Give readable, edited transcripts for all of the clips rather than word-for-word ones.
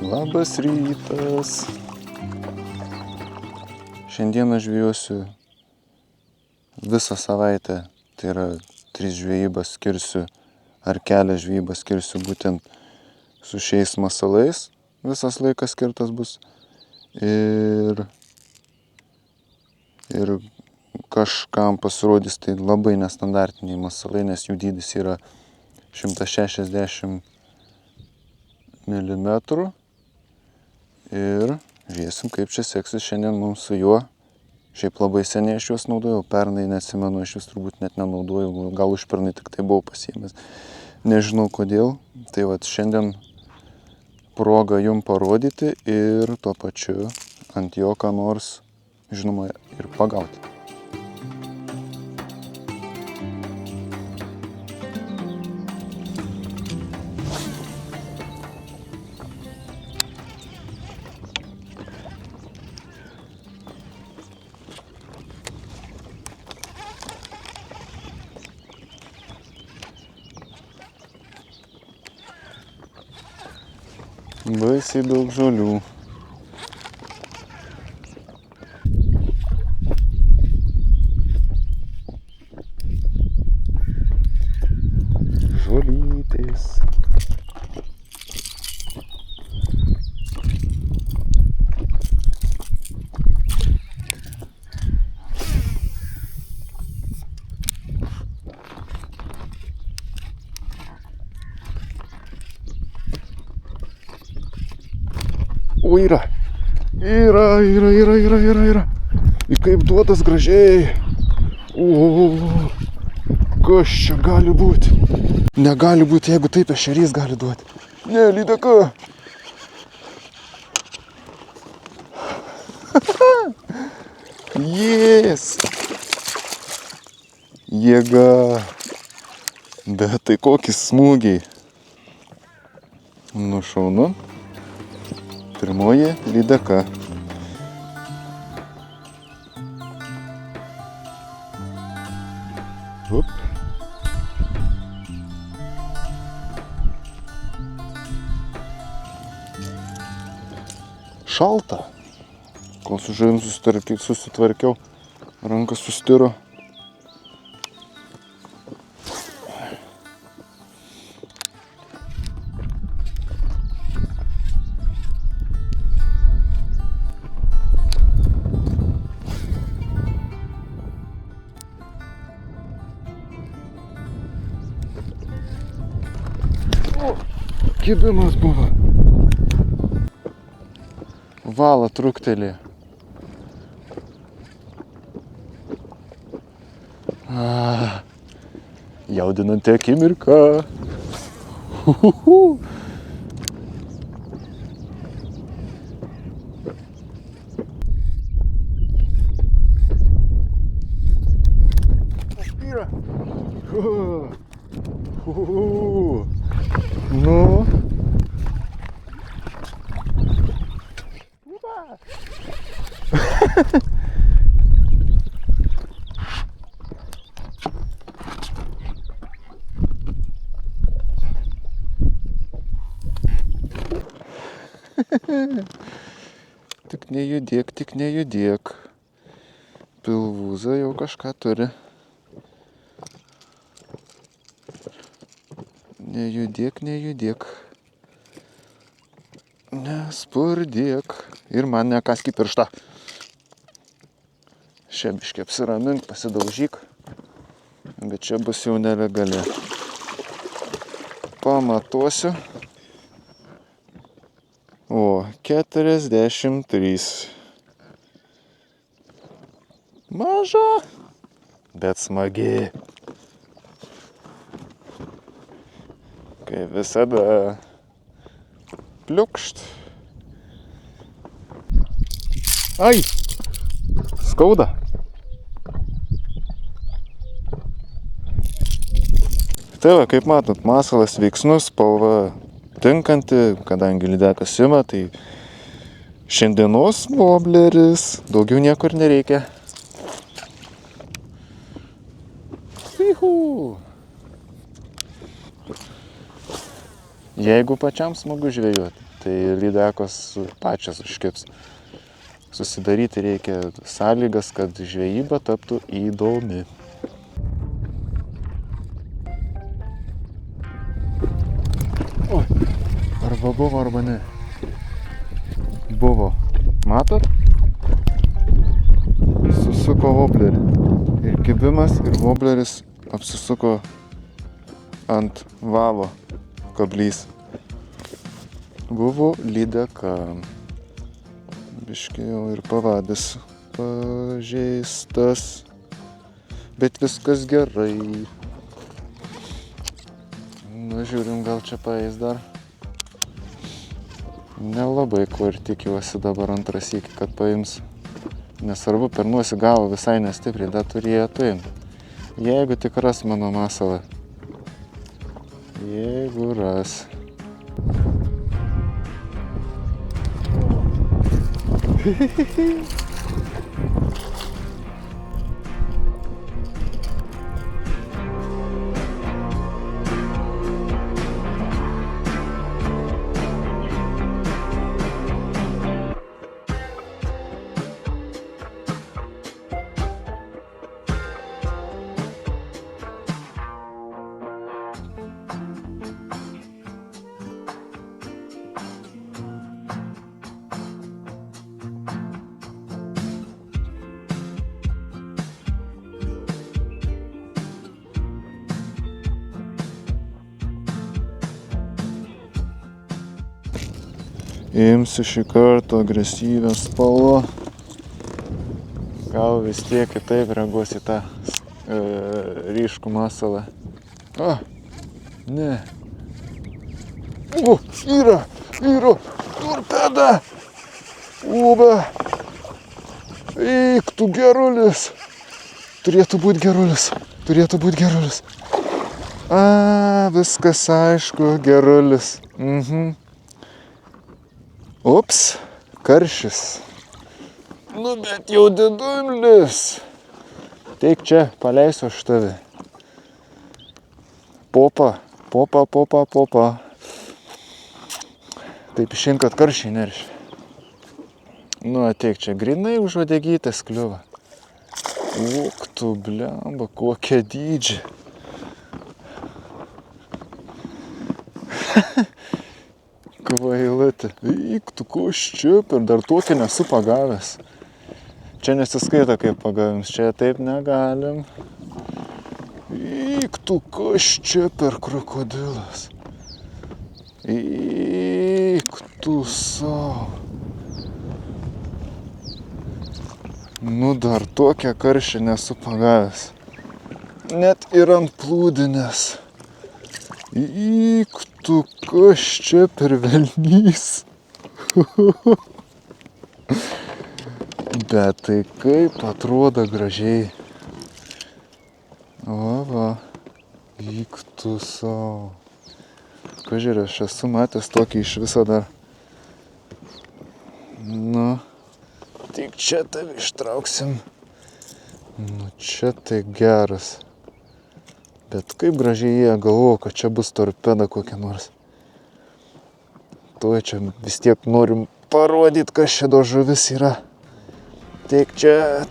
Labas rytas. Šiandieną žvejosiu visą savaitę. Tai yra 3 žvejybas skirsiu, ar kelią žvejybą skirsiu būtent su šiais masalais. Visas laikas skirtas bus. Ir kažkam pasirodys tai labai nestandartiniai masalai, nes jų dydis yra 160 mm. Ir žiūrėsim, kaip čia seksis šiandien mums su juo. Šiaip labai seniai aš juos naudojau, pernai neatsimenu, aš vis turbūt net nenaudojau, gal užpernai tik tai buvau pasiėmęs. Nežinau kodėl, tai vat šiandien proga jum parodyti ir tuo pačiu ant jo ką nors, žinoma, ir pagauti. Baisiai daug žolių. Žolytės. O, yra. Ir kaip duotas gražiai. O, kas čia gali būti? Negali būti, jeigu taip ešerys gali duoti. Ne, lydeka. Yes. Jėga. Bet tai kokį smūgiai. Nušaunu. Pirmoji lydeka. Up. Šalta. Kol su žuvim susitvarkiau, rankas sustiro. Kibimas buvo. Vala truktelė. Jaudinanti akimirka. Spyra. Nu. Tik nejudėk. Pilvūza jau kažką turi. Nejudėk. Nespurdėk. Ir man nekask į pirštą. Čia biškį apsiramink, pasidaužyk. Bet čia bus jau nelegali. Pamatuosiu. O, 43. Maža, bet smagi. Kaip visada. Pliukšt. Ai! Skauda. Tai va, kaip matot, masalas veiksnus, spalva tinkanti, kadangi lydekas ima, tai šiandienos wobleris, daugiau niekur nereikia. Juhu. Jeigu pačiam smagu žvejoti, tai lydekos pačios užkibs. Susidaryti reikia sąlygas, kad žvejyba taptų įdomi. Oi, arba buvo, arba ne. Buvo. Matot? Susuko woblerį. Ir kibimas, ir wobleris apsisuko ant valo kablys. Buvo lydeka. Biškai jau ir pavadis pažeistas, bet viskas gerai. Nu, žiūrim, gal čia paeis dar. Nelabai kuo ir tikiuosi dabar antrą sykį, kad paims. Nesvarbu, per nosį gavo visai nestipriai, dar turėtų imti. Jeigu tik ras mano masalą. Jeigu ras. Imsiu šį kartą agresyvę spalvą. Gal vis tiek kitaip reaguos į tą ryškų masalą. O, ne. O, yra, torpeda. Uba. Eik, tu gerulis. Turėtų būti gerulis. A, viskas aišku, gerulis. Ups, karšis. Nu, bet jau didulis. Teik čia, paleisiu aš tave. Popa. Taip išin, kad karšiai neršia. Nu, ateik čia, grinai už uodegytės kliuva. Uk, tu blemba, kokia dydžia. Kvailutė. Eik, tu koščiup, ir dar tokį nesu pagavęs. Čia nesiskaita kaip pagavims, čia taip negalim. Eik, tu koščiup, ir krokodilas. Eik, tu savo. Nu, dar tokią karšį nesu pagavęs. Net ir ant plūdinės. Eik, tu kas čia per velnys. Bet tai kaip atrodo gražiai. Va. Eik tu savo. Pažiūrė, aš esu matęs tokį iš viso dar. Nu, tik čia tave ištrauksim. Nu, čia tai geras. Bet kaip gražiai jie galvoja, kad čia bus torpeda kokia nors. Tuoj čia vis tiek norim parodyti, kas čia do žuvis yra. Tik čia.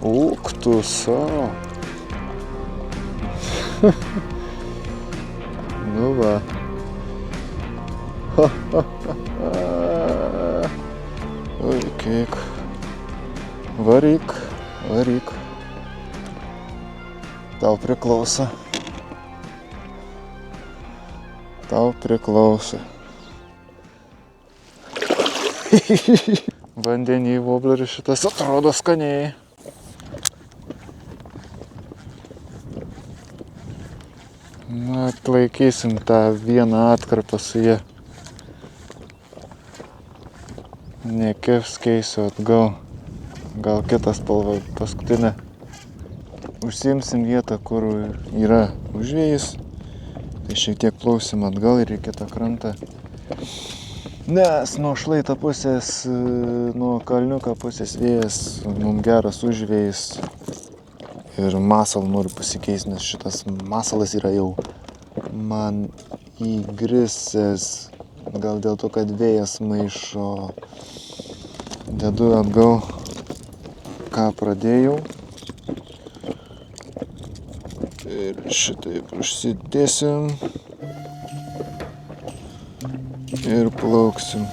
Uk, tu savo. Nu va. Oi, kiek. Varyk. Tau priklauso. Vandenį wobleris šitas atrodo skaniai. Na, atlaikysim tą vieną atkarpą su jie. Nekirps, keisiu atgal. Gal kitą spalvą paskutinę. Užsiimsim vietą, kur yra užvėjus. Tai šiek tiek plausim atgal ir į kitą krantą. Nes nuo šlaito pusės, nuo kalniuko pusės vėjas, mums geras užvėjus. Ir masalą noriu pasikeisti, nes šitas masalas yra jau man įgrisęs. Gal dėl to, kad vėjas maišo. Dedu atgal, ką pradėjau. Ir šitaip užsidėsim. Ir plauksim.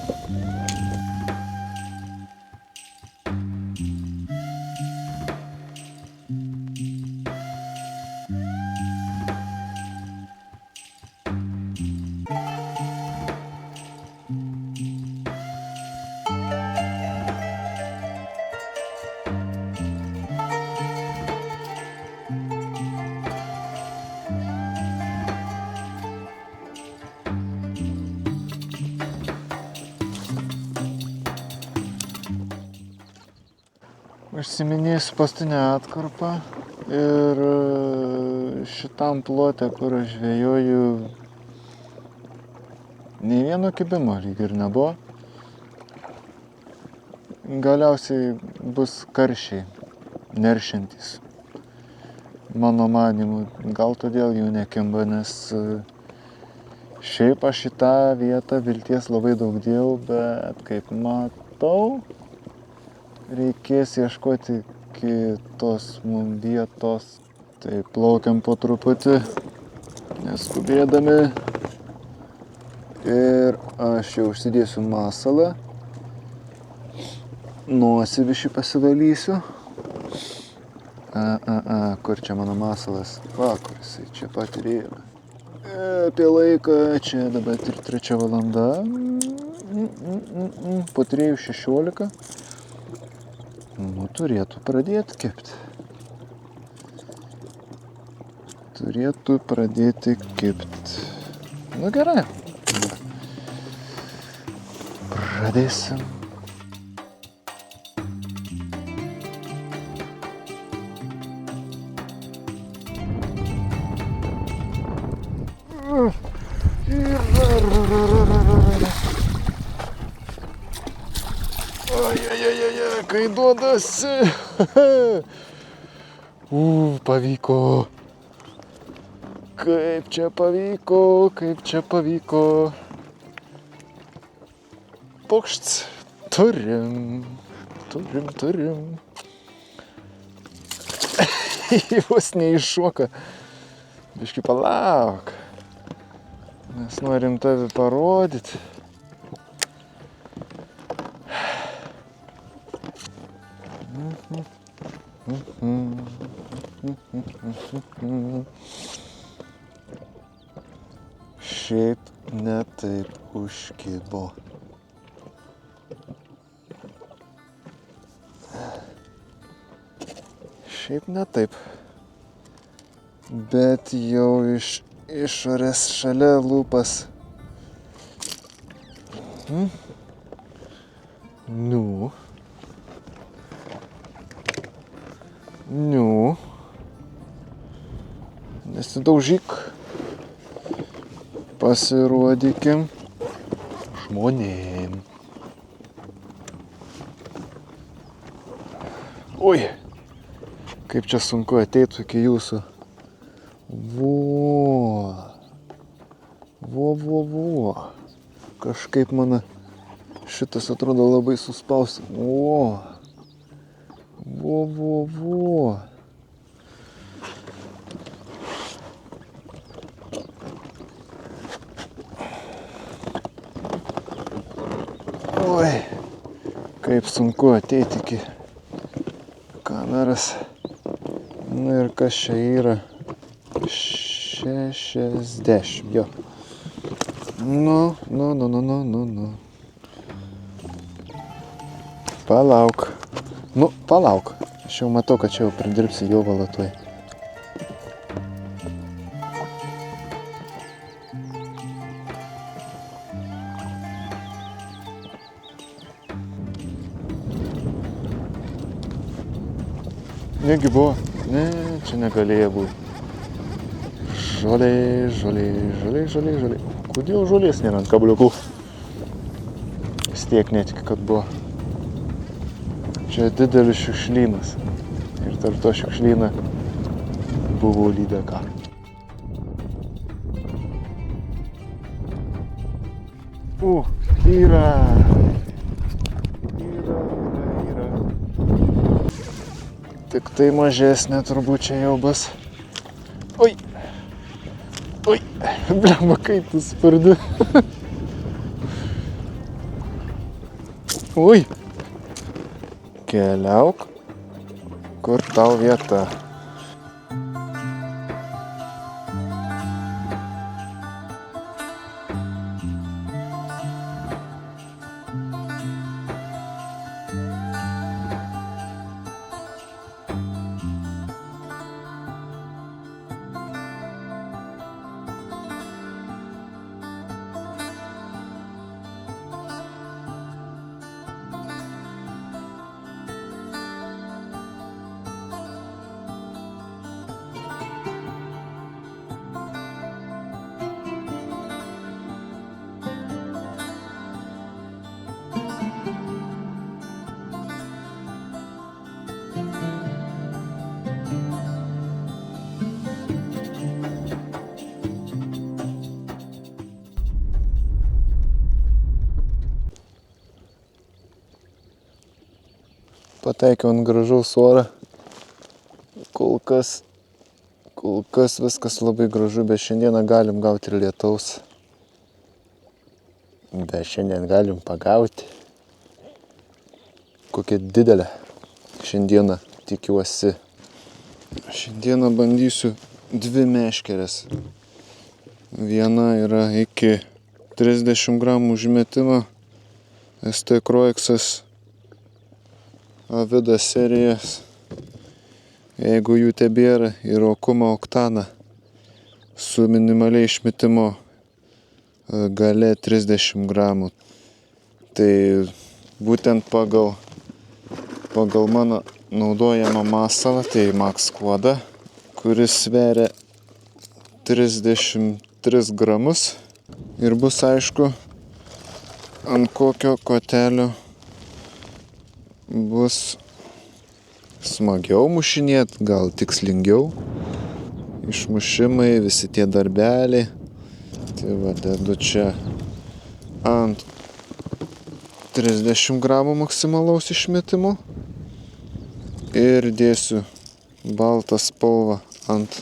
Užsiminėsiu paskutinę atkarpą ir šitam plote, kur aš žvejoju, nei vieno kibimo lyg ir nebuvo. Galiausiai bus karšiai, neršiantys. Mano manymu, gal todėl jų nekimba, nes šiaip aš į tą vietą vilties labai daug dėjau, bet kaip matau, reikės ieškoti kitos mums vietos. Tai plaukiam po truputį, neskubėdami. Ir aš jau užsidėsiu masalą. Nosį biškį pasivalysiu. Kur čia mano masalas? Va, kur jisai čia pat ir yra. Apie laiką, čia dabar 3 valanda. Po 3:16. Nu, turėtų pradėti kepti. Turėtų pradėti kepti. Nu, gerai. Pradėsim. Kai duodasi. Pavyko. Kaip čia pavyko. Pokšts. Turim. Vos neiššoka. Biškį palauk. Mes norim tave parodyti. Šiaip ne taip užkibo. Šiaip ne taip. Bet jau iš išorės šalia lūpas. Nu. Nesidaužyk. Pasirodykim žmonėm. Oi, kaip čia sunku ateitų iki jūsų. Vo. Kažkaip man šitas atrodo labai suspaus. Vo. Oi, kaip sunku ateiti iki kameras. Na ir kas čia yra? 60, jo. Nu. Palauk. Aš jau matau, kad čia jau pridirbsi jau valatoj. Negi buvo? Ne, čia negalėjo būti. Žolė. Kodėl žolės nėra ant kabliukų? Vis tiek netikiu, kad buvo. Čia didelis šiukšlynas. Ir tarp to šiukšlyną buvo lydeka. Yra. Tik tai mažesnė turbūt čia jau bus. Oi. Blemba, kaip tu spardi. Oi. Keliauk, kur tau vieta. Pataikiau ant gražaus orą. Kol kas viskas labai gražu, bet šiandieną galim gauti ir lietaus. Bet šiandien galim pagauti kokią didelę. Šiandieną tikiuosi. Šiandieną bandysiu 2 meškeres. Viena yra iki 30 gramų užmetimo. ST Croixas Avidas serijas, jeigu jų tebėra, ir Okuma Oktana su minimaliai išmetimo gale 30 gramų. Tai būtent pagal mano naudojamą masalą, tai Max Quad, kuris sveria 33 gramus ir bus aišku, ant kokio kotelio bus smagiau mušinėt, gal tikslingiau. Išmušimai, visi tie darbeliai. Tai va, dedu čia ant 30 gramų maksimalaus išmetimo ir dėsiu baltą spalvą ant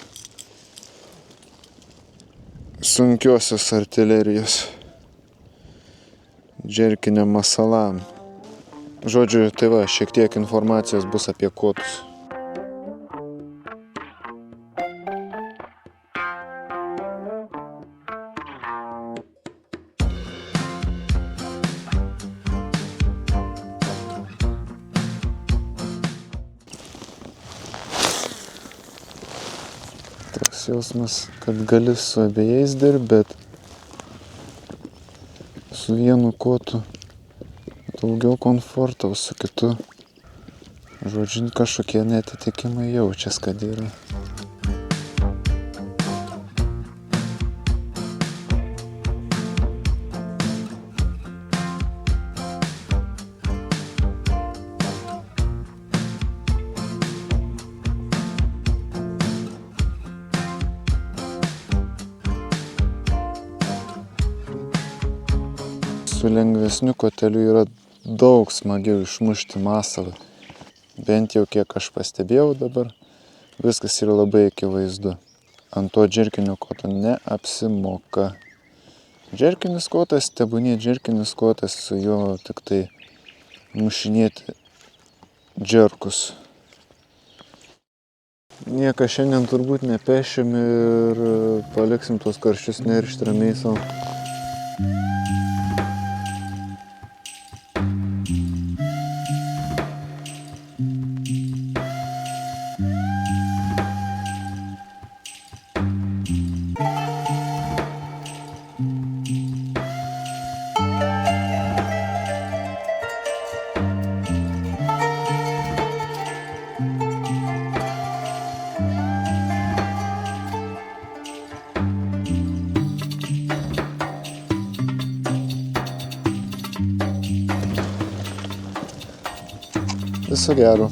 sunkiosios artilerijos džerkiniam masalam. Žodžiu, tai va, šiek tiek informacijos bus apie kotus. Toks jausmas, kad gali su abiejais dirbti, bet su vienu kotu daugiau komforto, su kitu, žodžiu, kažkokie neatitikimai jaučias, kad yra. Su lengvesniu koteliu yra daug smagiau išmušti masalą. Bent jau kiek aš pastebėjau dabar, viskas yra labai akivaizdu. Ant to džerkinio koto neapsimoka. Džerkinis kotas, tebūnie džerkinis kotas, su juo tik tai mušinėti džerkus. Nieką šiandien turbūt nepešim ir paliksim tuos karščius neršti ramiai savo. Viso gero.